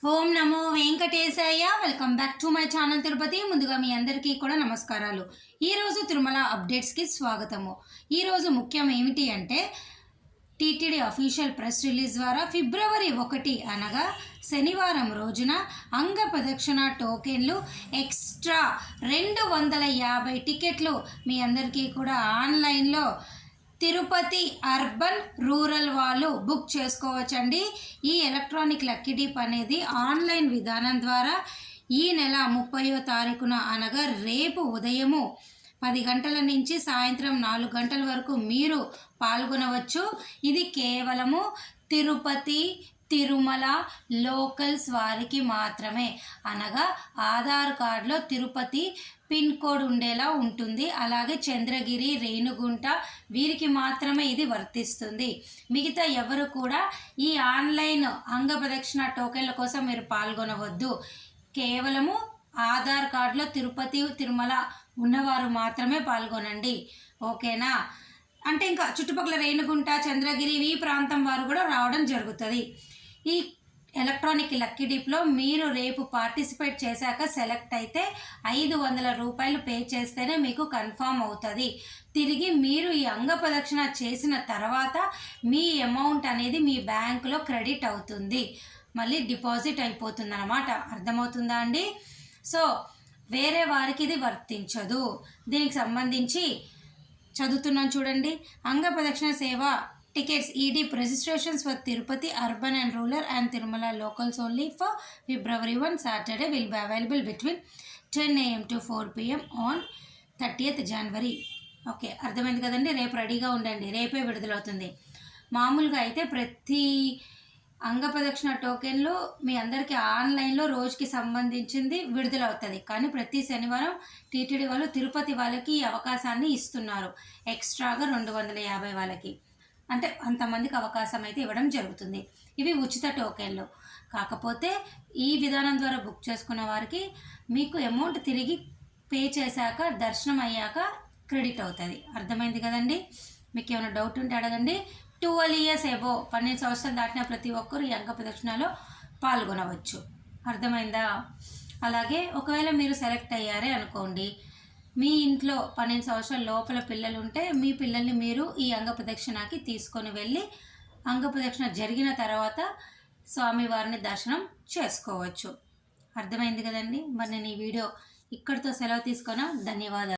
Om Namo Venkatesaya. Welcome back to my channel Tirupati. ముందుగా మీ అందరికీ కూడా నమస్కారాలు. ఈరోజు తిరుమల అప్డేట్స్కి స్వాగతము. ఈరోజు ముఖ్యం ఏమిటి అంటే టీటీడీ అఫీషియల్ ప్రెస్ రిలీజ్ ద్వారా ఫిబ్రవరి 1 అనగా శనివారం రోజున అంగ ప్రదక్షిణ టోకెన్లు ఎక్స్ట్రా 250 టికెట్లు మీ అందరికీ కూడా ఆన్లైన్లో తిరుపతి అర్బన్ రూరల్ వాళ్ళు బుక్ చేసుకోవచ్చండి. ఈ ఎలక్ట్రానిక్ లక్కీ డిప్ అనేది ఆన్లైన్ విధానం ద్వారా ఈ నెల 30వ తారీఖున అనగా రేపు ఉదయము 10 గంటల నుంచి సాయంత్రం 4 గంటల వరకు మీరు పాల్గొనవచ్చు. ఇది కేవలము తిరుపతి తిరుమల లోకల్స్ వారికి మాత్రమే, అనగా ఆధార్ కార్డులో తిరుపతి పిన్ కోడ్ ఉండేలా ఉంటుంది. అలాగే చంద్రగిరి, రేణుగుంట వీరికి మాత్రమే ఇది వర్తిస్తుంది. మిగతా ఎవరు కూడా ఈ ఆన్లైన్ అంగ ప్రదక్షిణ టోకెన్ల కోసం మీరు పాల్గొనవద్దు. కేవలము ఆధార్ కార్డులో తిరుపతి తిరుమల ఉన్నవారు మాత్రమే పాల్గొనండి, ఓకేనా? అంటే ఇంకా చుట్టుపక్కల రేణుగుంట, చంద్రగిరి ఈ ప్రాంతం వారు కూడా రావడం జరుగుతుంది. ఈ ఎలక్ట్రానిక్ లక్కీ డిప్లో మీరు రేపు పార్టిసిపేట్ చేశాక సెలెక్ట్ అయితే 500 రూపాయలు పే చేస్తేనే మీకు కన్ఫామ్ అవుతుంది. తిరిగి మీరు ఈ అంగ ప్రదక్షిణ చేసిన తర్వాత మీ అమౌంట్ అనేది మీ బ్యాంకులో క్రెడిట్ అవుతుంది, మళ్ళీ డిపాజిట్ అయిపోతుంది అన్నమాట. అర్థమవుతుందా అండి? సో వేరే వారికి ఇది వర్తించదు. దీనికి సంబంధించి చదువుతున్నాను చూడండి. అంగ ప్రదక్షిణ సేవ tickets edip registrations for Tirupati urban and rural and Tirumala locals only for February 1 Saturday will be available between 10 AM to 4 PM on 30th January. Okay, అర్థమైంది కదండి. రేపు రెడీగా ఉండండి, రేపే విడుదలవుతుంది. మామూలుగా అయితే ప్రతి అంగ ప్రదక్షిణ టోకెన్లు మీ అందరికీ ఆన్లైన్లో రోజుకి సంబంధించింది విడుదలవుతుంది. కానీ ప్రతి శనివారం టీటీడీ వాళ్ళు తిరుపతి వాళ్ళకి ఈ అవకాశాన్ని ఇస్తున్నారు. ఎక్స్ట్రాగా 250 వాళ్ళకి, అంటే అంతమందికి అవకాశం అయితే ఇవ్వడం జరుగుతుంది. ఇవి ఉచిత టోకెన్లు. కాకపోతే ఈ విధానం ద్వారా బుక్ చేసుకున్న వారికి మీకు అమౌంట్ తిరిగి పే చేశాక దర్శనం అయ్యాక క్రెడిట్ అవుతుంది. అర్థమైంది కదండి. మీకు ఏమైనా డౌట్ ఉంటే అడగండి. 12 years ఎబో 12 సంవత్సరాలు దాటిన ప్రతి ఒక్కరు ఈ అంగ ప్రదక్షిణలో పాల్గొనవచ్చు. అర్థమైందా? అలాగే ఒకవేళ మీరు సెలెక్ట్ అయ్యారే అనుకోండి, మీ ఇంట్లో 12 సంవత్సరాల లోపల పిల్లలు ఉంటే మీ పిల్లల్ని మీరు ఈ అంగ ప్రదక్షిణకి తీసుకొని వెళ్ళి అంగ ప్రదక్షిణ జరిగిన తర్వాత స్వామివారిని దర్శనం చేసుకోవచ్చు. అర్థమైంది కదండి. మరి నేను ఈ వీడియో ఇక్కడితో సెలవు తీసుకున్నా. ధన్యవాదాలు.